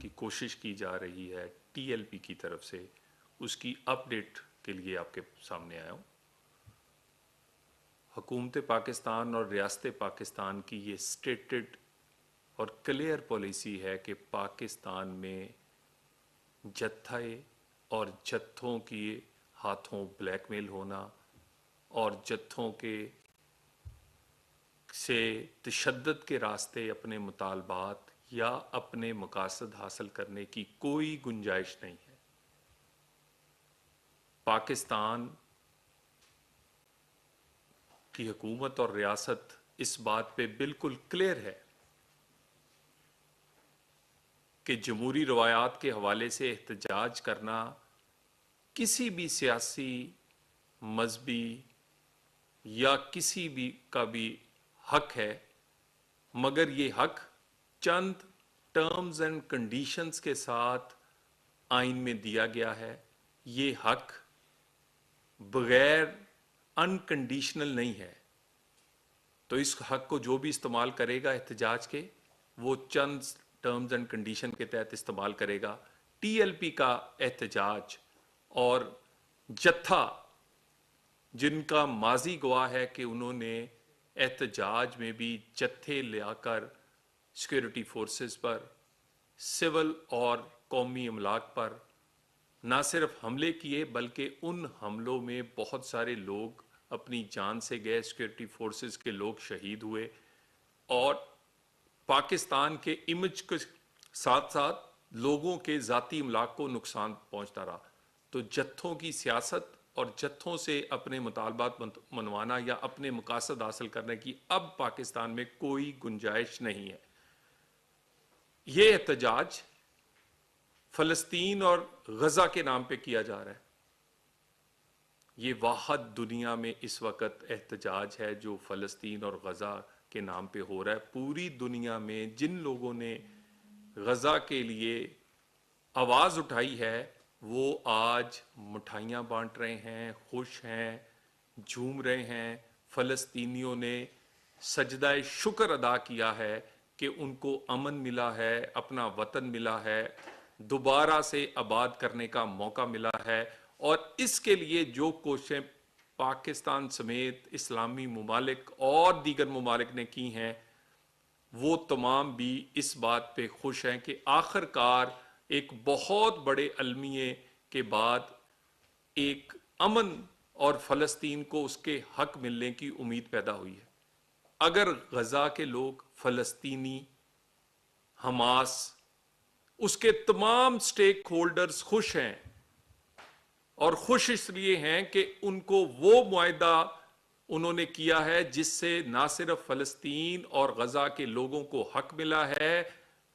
کی کوشش کی جا رہی ہے ٹی ایل پی کی طرف سے، اس کی اپڈیٹ کے لیے آپ کے سامنے آیا ہوں۔ حکومت پاکستان اور ریاست پاکستان کی یہ اسٹیٹڈ اور کلیئر پالیسی ہے کہ پاکستان میں جتھے اور جتھوں کی ہاتھوں بلیک میل ہونا اور جتھوں کے سے تشدد کے راستے اپنے مطالبات یا اپنے مقاصد حاصل کرنے کی کوئی گنجائش نہیں ہے۔ پاکستان کی حکومت اور ریاست اس بات پہ بالکل کلیئر ہے کہ جمہوری روایات کے حوالے سے احتجاج کرنا کسی بھی سیاسی، مذہبی یا کسی بھی کا بھی حق ہے، مگر یہ حق چند ٹرمز اینڈ کنڈیشنز کے ساتھ آئین میں دیا گیا ہے۔ یہ حق بغیر انکنڈیشنل نہیں ہے، تو اس حق کو جو بھی استعمال کرے گا احتجاج کے، وہ چند ٹرمز اینڈ کنڈیشن کے تحت استعمال کرے گا۔ ٹی ایل پی کا احتجاج اور جتھا جن کا ماضی گواہ ہے کہ انہوں نے احتجاج میں بھی جتھے لیا کر سیکورٹی فورسز پر، سول اور قومی املاک پر نہ صرف حملے کیے بلکہ ان حملوں میں بہت سارے لوگ اپنی جان سے گئے، سیکورٹی فورسز کے لوگ شہید ہوئے، اور پاکستان کے امیج کے ساتھ ساتھ لوگوں کے ذاتی املاک کو نقصان پہنچتا رہا۔ تو جتھوں کی سیاست اور جتھوں سے اپنے مطالبات منوانا یا اپنے مقاصد حاصل کرنے کی اب پاکستان میں کوئی گنجائش نہیں ہے۔ یہ احتجاج فلسطین اور غزہ کے نام پہ کیا جا رہا ہے۔ یہ واحد دنیا میں اس وقت احتجاج ہے جو فلسطین اور غزہ کے نام پہ ہو رہا ہے۔ پوری دنیا میں جن لوگوں نے غزہ کے لیے آواز اٹھائی ہے وہ آج مٹھائیاں بانٹ رہے ہیں، خوش ہیں، جھوم رہے ہیں۔ فلسطینیوں نے سجدہ شکر ادا کیا ہے کہ ان کو امن ملا ہے، اپنا وطن ملا ہے، دوبارہ سے آباد کرنے کا موقع ملا ہے، اور اس کے لیے جو کوششیں پاکستان سمیت اسلامی ممالک اور دیگر ممالک نے کی ہیں، وہ تمام بھی اس بات پہ خوش ہیں کہ آخر کار ایک بہت بڑے المیے کے بعد ایک امن اور فلسطین کو اس کے حق ملنے کی امید پیدا ہوئی ہے۔ اگر غزہ کے لوگ، فلسطینی، حماس، اس کے تمام سٹیک ہولڈرز خوش ہیں، اور خوش اس لیے ہیں کہ ان کو وہ معاہدہ انہوں نے کیا ہے جس سے نہ صرف فلسطین اور غزہ کے لوگوں کو حق ملا ہے،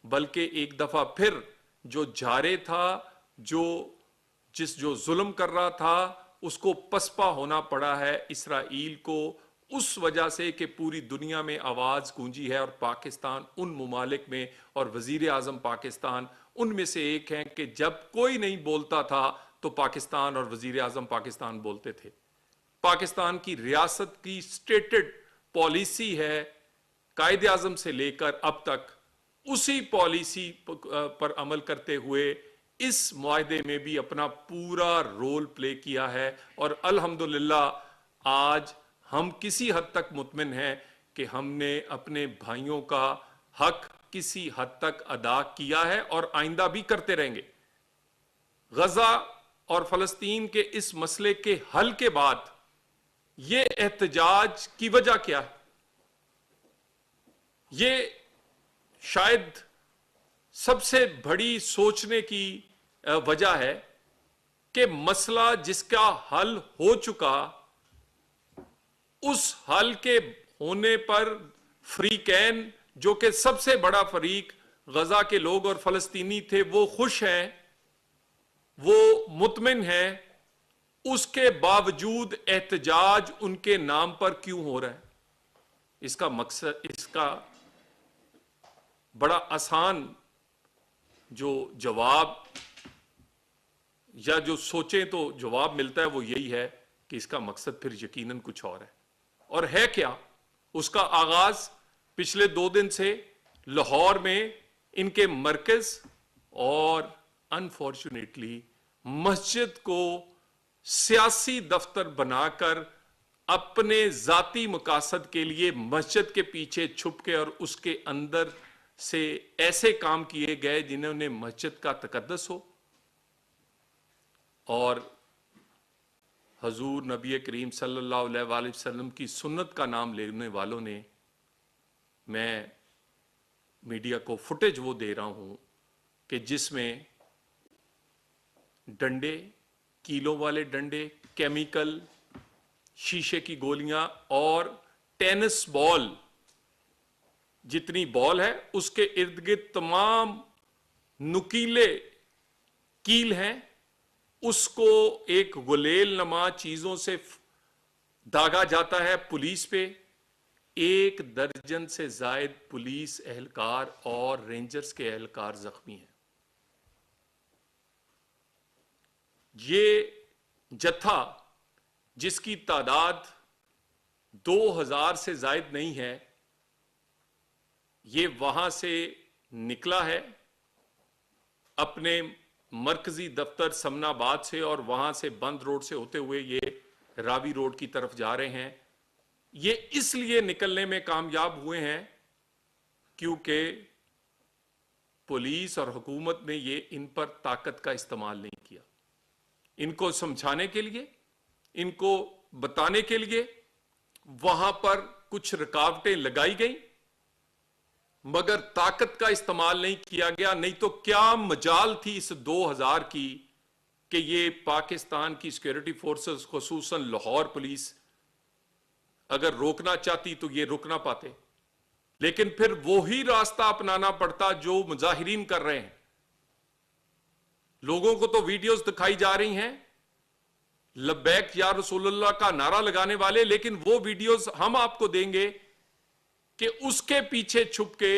بلکہ ایک دفعہ پھر جو جارے تھا، جو ظلم کر رہا تھا، اس کو پسپا ہونا پڑا ہے اسرائیل کو، اس وجہ سے کہ پوری دنیا میں آواز گونجی ہے، اور پاکستان ان ممالک میں اور وزیر اعظم پاکستان ان میں سے ایک ہیں کہ جب کوئی نہیں بولتا تھا تو پاکستان اور وزیر اعظم پاکستان بولتے تھے۔ پاکستان کی ریاست کی سٹیٹڈ پالیسی ہے، قائد اعظم سے لے کر اب تک اسی پالیسی پر عمل کرتے ہوئے اس معاہدے میں بھی اپنا پورا رول پلے کیا ہے، اور الحمدللہ آج ہم کسی حد تک مطمئن ہیں کہ ہم نے اپنے بھائیوں کا حق کسی حد تک ادا کیا ہے اور آئندہ بھی کرتے رہیں گے۔ غزہ اور فلسطین کے اس مسئلے کے حل کے بعد یہ احتجاج کی وجہ کیا ہے؟ یہ شاید سب سے بڑی سوچنے کی وجہ ہے کہ مسئلہ جس کا حل ہو چکا، اس حل کے ہونے پر فریقین، جو کہ سب سے بڑا فریق غزہ کے لوگ اور فلسطینی تھے، وہ خوش ہیں، وہ مطمئن ہیں، اس کے باوجود احتجاج ان کے نام پر کیوں ہو رہا ہے؟ اس کا مقصد، اس کا بڑا آسان جو جواب یا جو سوچیں تو جواب ملتا ہے وہ یہی ہے کہ اس کا مقصد پھر یقیناً کچھ اور ہے۔ اور ہے کیا؟ اس کا آغاز پچھلے 2 دن سے لاہور میں ان کے مرکز اور انفارچونیٹلی مسجد کو سیاسی دفتر بنا کر اپنے ذاتی مقاصد کے لیے مسجد کے پیچھے چھپ کے اور اس کے اندر سے ایسے کام کیے گئے جنہوں نے مسجد کا تقدس ہو. اور حضور نبی کریم صلی اللہ علیہ وآلہ وسلم کی سنت کا نام لینے والوں نے، میں میڈیا کو فوٹیج وہ دے رہا ہوں کہ جس میں ڈنڈے، کیلوں والے ڈنڈے، کیمیکل، شیشے کی گولیاں اور ٹینس بال، جتنی بال ہے اس کے ارد گرد تمام نکیلے کیل ہیں، اس کو ایک غلیل نما چیزوں سے داغا جاتا ہے پولیس پہ. 1 درجن سے زائد پولیس اہلکار اور رینجرز کے اہلکار زخمی ہیں. یہ جتھا جس کی تعداد 2000 سے زائد نہیں ہے، یہ وہاں سے نکلا ہے اپنے مرکزی دفتر سمن آباد سے، اور وہاں سے بند روڈ سے ہوتے ہوئے یہ راوی روڈ کی طرف جا رہے ہیں. یہ اس لیے نکلنے میں کامیاب ہوئے ہیں کیونکہ پولیس اور حکومت نے یہ ان پر طاقت کا استعمال نہیں کیا. ان کو سمجھانے کے لیے، ان کو بتانے کے لیے وہاں پر کچھ رکاوٹیں لگائی گئیں، مگر طاقت کا استعمال نہیں کیا گیا. نہیں تو کیا مجال تھی اس 2000 کی کہ یہ پاکستان کی سیکورٹی فورسز خصوصاً لاہور پولیس اگر روکنا چاہتی تو یہ رک نہ پاتے. لیکن پھر وہی راستہ اپنانا پڑتا جو مظاہرین کر رہے ہیں. لوگوں کو تو ویڈیوز دکھائی جا رہی ہیں لبیک یا رسول اللہ کا نعرہ لگانے والے، لیکن وہ ویڈیوز ہم آپ کو دیں گے کہ اس کے پیچھے چھپ کے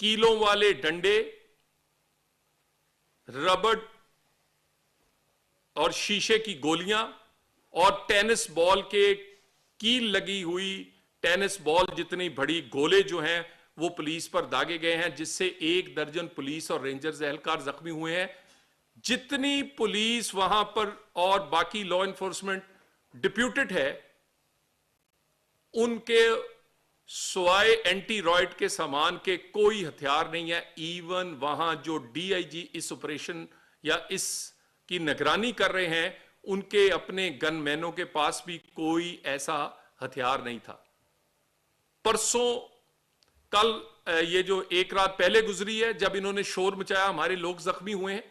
کیلوں والے ڈنڈے، ربڑ اور شیشے کی گولیاں اور ٹینس بال کے کیل لگی ہوئی ٹینس بال جتنی بڑی گولے جو ہیں وہ پولیس پر داغے گئے ہیں، جس سے 1 درجن پولیس اور رینجرز اہلکار زخمی ہوئے ہیں. جتنی پولیس وہاں پر اور باقی لا انفورسمنٹ ڈپیوٹڈ ہے، ان کے سوائے اینٹی رائٹ کے سامان کے کوئی ہتھیار نہیں ہے. ایون وہاں جو D I G us operation یا اس کی نگرانی کر رہے ہیں، ان کے اپنے گن مینوں کے پاس بھی کوئی ایسا ہتھیار نہیں تھا. پرسوں کل یہ جو 1 رات پہلے گزری ہے، جب انہوں نے شور مچایا ہمارے لوگ زخمی ہوئے ہیں،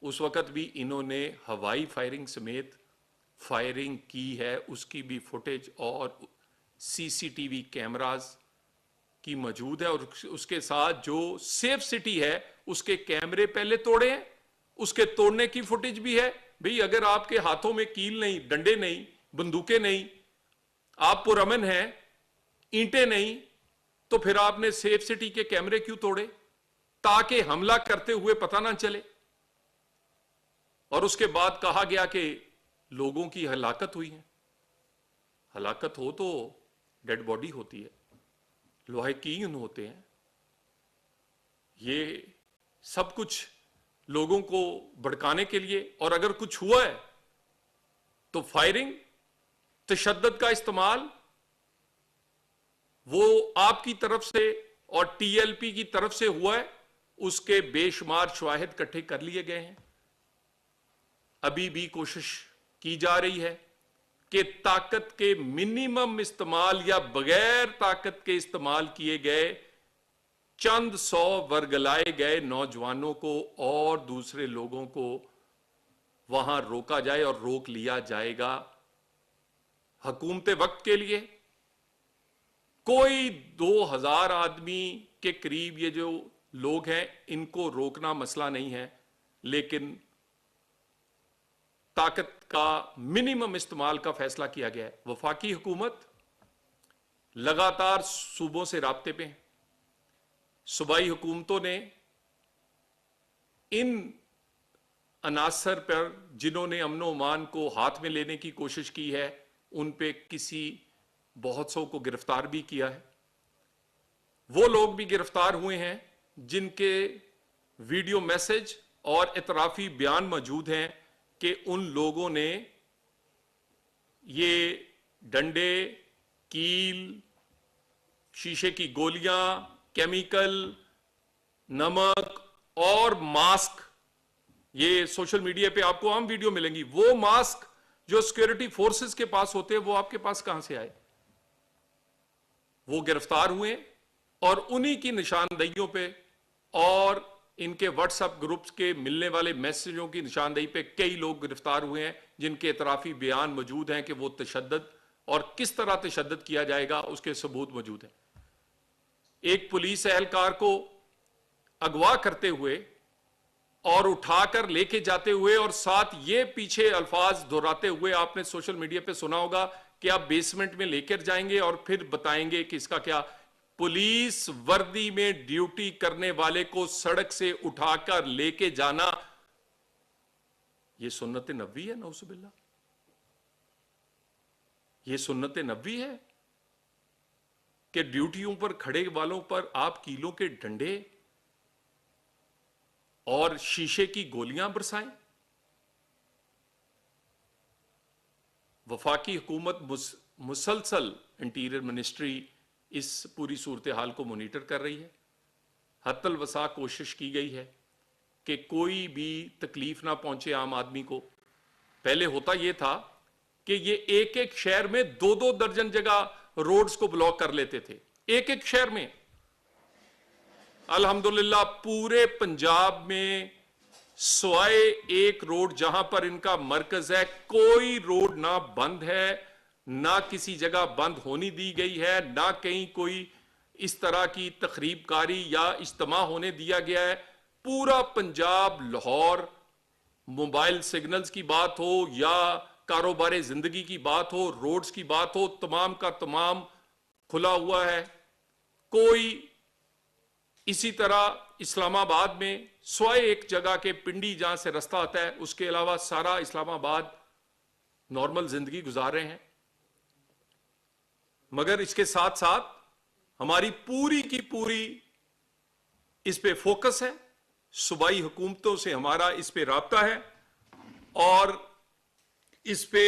اس وقت بھی انہوں نے ہوائی فائرنگ سمیت فائرنگ کی ہے. اس کی بھی فوٹیج اور سی سی ٹی وی کیمراز کی موجود ہے. اور اس کے ساتھ جو سیف سٹی ہے اس کے کیمرے پہلے توڑے ہیں، اس کے توڑنے کی فوٹیج بھی ہے. بھئی اگر آپ کے ہاتھوں میں کیل نہیں، ڈنڈے نہیں، بندوقیں نہیں، آپ پرامن ہیں، اینٹیں نہیں، تو پھر آپ نے سیف سٹی کے کیمرے کیوں توڑے؟ تاکہ حملہ کرتے ہوئے پتہ نہ چلے. اور اس کے بعد کہا گیا کہ لوگوں کی ہلاکت ہوئی ہے. ہلاکت ہو تو ڈیڈ باڈی ہوتی ہے، لواحقین ہوتے ہیں. یہ سب کچھ لوگوں کو بھڑکانے کے لیے، اور اگر کچھ ہوا ہے تو فائرنگ، تشدد کا استعمال وہ آپ کی طرف سے اور ٹی ایل پی کی طرف سے ہوا ہے. اس کے بے شمار شواہد اکٹھے کر لیے گئے ہیں. ابھی بھی کوشش کی جا رہی ہے کہ طاقت کے منیمم استعمال یا بغیر طاقت کے استعمال کیے گئے چند 100 ورگلائے گئے نوجوانوں کو اور دوسرے لوگوں کو وہاں روکا جائے، اور روک لیا جائے گا. حکومت وقت کے لیے کوئی 2000 آدمی کے قریب یہ جو لوگ ہیں ان کو روکنا مسئلہ نہیں ہے، لیکن طاقت کا منیمم استعمال کا فیصلہ کیا گیا ہے. وفاقی حکومت لگاتار صوبوں سے رابطے پہ ہیں. صوبائی حکومتوں نے ان عناصر پر جنہوں نے امن و امان کو ہاتھ میں لینے کی کوشش کی ہے، ان پہ بہت سو کو گرفتار بھی کیا ہے. وہ لوگ بھی گرفتار ہوئے ہیں جن کے ویڈیو میسج اور اعترافی بیان موجود ہیں کہ ان لوگوں نے یہ ڈنڈے، کیل، شیشے کی گولیاں، کیمیکل، نمک اور ماسک، یہ سوشل میڈیا پہ آپ کو عام ویڈیو ملیں گی، وہ ماسک جو سیکورٹی فورسز کے پاس ہوتے ہیں وہ آپ کے پاس کہاں سے آئے؟ وہ گرفتار ہوئے اور انہی کی نشاندہیوں پہ اور ان کے واٹس ایپ گروپس کے ملنے والے میسجوں کی نشاندہی پہ کئی لوگ گرفتار ہوئے ہیں جن کے اعترافی بیان موجود ہیں کہ وہ تشدد اور کس طرح تشدد کیا جائے گا اس کے ثبوت موجود ہیں۔ ایک پولیس اہلکار کو اغوا کرتے ہوئے اور اٹھا کر لے کے جاتے ہوئے اور ساتھ یہ پیچھے الفاظ دہراتے ہوئے آپ نے سوشل میڈیا پہ سنا ہوگا کہ آپ بیسمنٹ میں لے کر جائیں گے اور پھر بتائیں گے کہ اس کا کیا۔ پولیس وردی میں ڈیوٹی کرنے والے کو سڑک سے اٹھا کر لے کے جانا یہ سنت نبوی ہے، نعوذ باللہ، یہ سنت نبوی ہے کہ ڈیوٹیوں پر کھڑے والوں پر آپ کیلوں کے ڈنڈے اور شیشے کی گولیاں برسائیں۔ وفاقی حکومت مسلسل انٹیریئر منسٹری اس پوری صورتحال کو مانیٹر کر رہی ہے، حتی الوسع کوشش کی گئی ہے کہ کوئی بھی تکلیف نہ پہنچے عام آدمی کو۔ پہلے ہوتا یہ تھا کہ یہ ایک ایک شہر میں 2-2 درجن جگہ روڈز کو بلاک کر لیتے تھے، ایک ایک شہر میں۔ الحمدللہ پورے پنجاب میں سوائے ایک روڈ جہاں پر ان کا مرکز ہے، کوئی روڈ نہ بند ہے، نہ کسی جگہ بند ہونی دی گئی ہے، نہ کہیں کوئی اس طرح کی تخریب کاری یا اجتماع ہونے دیا گیا ہے۔ پورا پنجاب، لاہور، موبائل سگنلز کی بات ہو یا کاروبار زندگی کی بات ہو، روڈز کی بات ہو، تمام کا تمام کھلا ہوا ہے۔ کوئی اسی طرح اسلام آباد میں سوائے ایک جگہ کے پنڈی جہاں سے رستہ آتا ہے، اس کے علاوہ سارا اسلام آباد نارمل زندگی گزار رہے ہیں۔ مگر اس کے ساتھ ساتھ ہماری پوری کی پوری اس پہ فوکس ہے، صوبائی حکومتوں سے ہمارا اس پہ رابطہ ہے اور اس پہ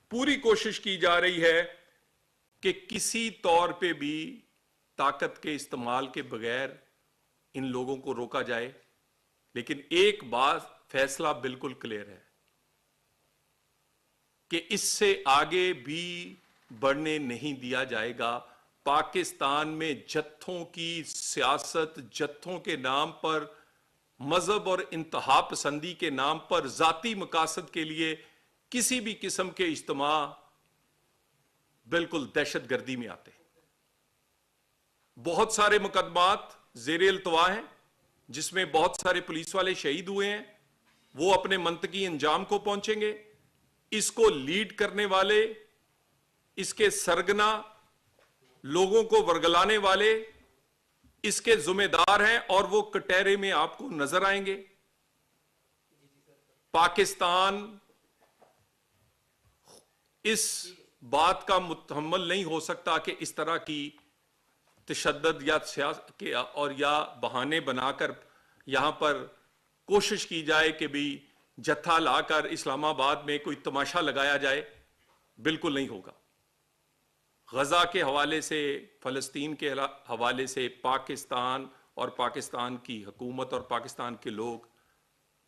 پوری کوشش کی جا رہی ہے کہ کسی طور پہ بھی طاقت کے استعمال کے بغیر ان لوگوں کو روکا جائے۔ لیکن ایک بات فیصلہ بالکل کلیئر ہے کہ اس سے آگے بھی بڑھنے نہیں دیا جائے گا۔ پاکستان میں جتھوں کی سیاست، جتھوں کے نام پر، مذہب اور انتہا پسندی کے نام پر، ذاتی مقاصد کے لیے کسی بھی قسم کے اجتماع بالکل دہشت گردی میں آتے ہیں۔ بہت سارے مقدمات زیر التوا ہیں جس میں بہت سارے پولیس والے شہید ہوئے ہیں، وہ اپنے منطقی انجام کو پہنچیں گے۔ اس کو لیڈ کرنے والے، اس کے سرگنا، لوگوں کو ورگلانے والے اس کے ذمہ دار ہیں اور وہ کٹہرے میں آپ کو نظر آئیں گے۔ پاکستان اس بات کا متحمل نہیں ہو سکتا کہ اس طرح کی تشدد یا بہانے بنا کر یہاں پر کوشش کی جائے کہ بھی جتھا لا کر اسلام آباد میں کوئی تماشا لگایا جائے۔ بالکل نہیں ہوگا۔ غزہ کے حوالے سے، فلسطین کے حوالے سے پاکستان اور پاکستان کی حکومت اور پاکستان کے لوگ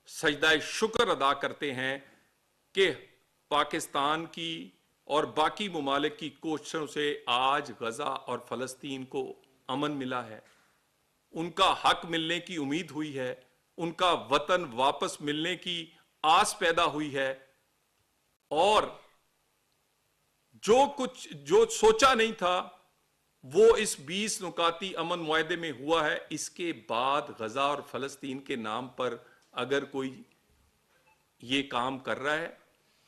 سجدہ شکر ادا کرتے ہیں کہ پاکستان کی اور باقی ممالک کی کوششوں سے آج غزہ اور فلسطین کو امن ملا ہے، ان کا حق ملنے کی امید ہوئی ہے، ان کا وطن واپس ملنے کی آس پیدا ہوئی ہے، اور جو سوچا نہیں تھا وہ اس 20 نکاتی امن معاہدے میں ہوا ہے۔ اس کے بعد غزہ اور فلسطین کے نام پر اگر کوئی یہ کام کر رہا ہے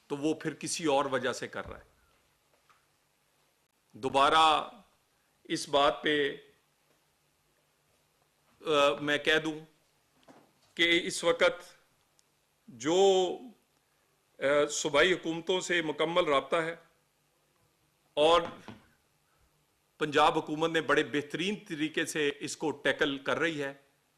تو وہ پھر کسی اور وجہ سے کر رہا ہے۔ دوبارہ اس بات پہ میں کہہ دوں کہ اس وقت جو صوبائی حکومتوں سے مکمل رابطہ ہے اور پنجاب حکومت نے بڑے بہترین طریقے سے اس کو ٹیکل کر رہی ہے،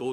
2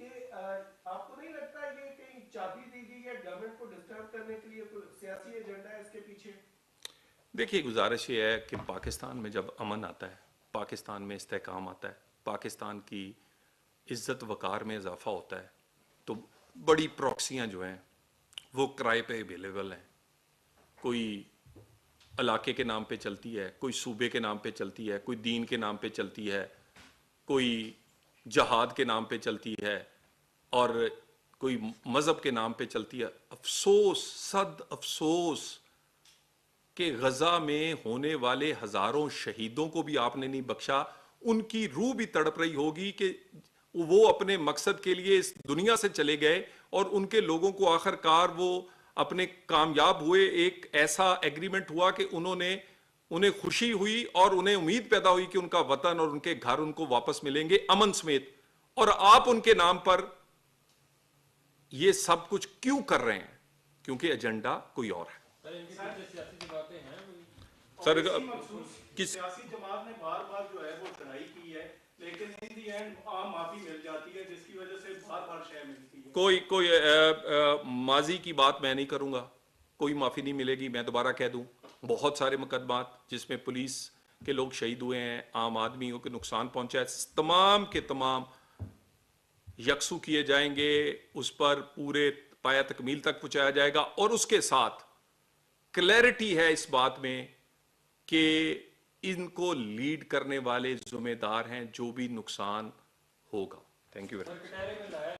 کہ آپ کو نہیں لگتا یہ کہیں چابی دی گئی ہے گورنمنٹ کو ڈسٹرب کرنے کے لیے کوئی سیاسی ایجنڈا ہے اس کے پیچھے؟ دیکھیے گزارش یہ ہے کہ پاکستان میں جب امن آتا ہے، پاکستان میں استحکام آتا ہے، پاکستان کی عزت وقار میں اضافہ ہوتا ہے، تو بڑی پراکسیاں جو ہیں وہ کرائے پہ اویلیبل ہیں. کوئی علاقے کے نام پہ چلتی ہے، کوئی صوبے کے نام پہ چلتی ہے، کوئی دین کے نام پہ چلتی ہے، کوئی جہاد کے نام پہ چلتی ہے، اور کوئی مذہب کے نام پہ چلتی ہے. افسوس، صد افسوس کہ غزہ میں ہونے والے ہزاروں شہیدوں کو بھی آپ نے نہیں بخشا. ان کی روح بھی تڑپ رہی ہوگی کہ وہ اپنے مقصد کے لیے اس دنیا سے چلے گئے اور ان کے لوگوں کو آخر کار وہ اپنے کامیاب ہوئے. ایک ایسا ایگریمنٹ ہوا کہ انہیں خوشی ہوئی اور انہیں امید پیدا ہوئی کہ ان کا وطن اور ان کے گھر ان کو واپس ملیں گے امن سمیت، اور آپ ان کے نام پر یہ سب کچھ کیوں کر رہے ہیں؟ کیونکہ ایجنڈا کوئی اور ہے. سر کس سیاسی جماعت نے بار بار جو ہے وہ چڑھائی کی ہے لیکن ان دی اینڈ عام معافی مل جاتی ہے جس کی وجہ سے بار بار شے ملتی ہے. کوئی ماضی کی بات میں نہیں کروں گا، کوئی معافی نہیں ملے گی. میں دوبارہ کہہ دوں، بہت سارے مقدمات جس میں پولیس کے لوگ شہید ہوئے ہیں، عام آدمیوں کے نقصان پہنچا ہے، تمام کے تمام یکسو کیے جائیں گے، اس پر پورے پایا تکمیل تک پہنچایا جائے گا. اور اس کے ساتھ کلیئرٹی ہے اس بات میں کہ ان کو لیڈ کرنے والے ذمہ دار ہیں جو بھی نقصان ہوگا. Thank you very much.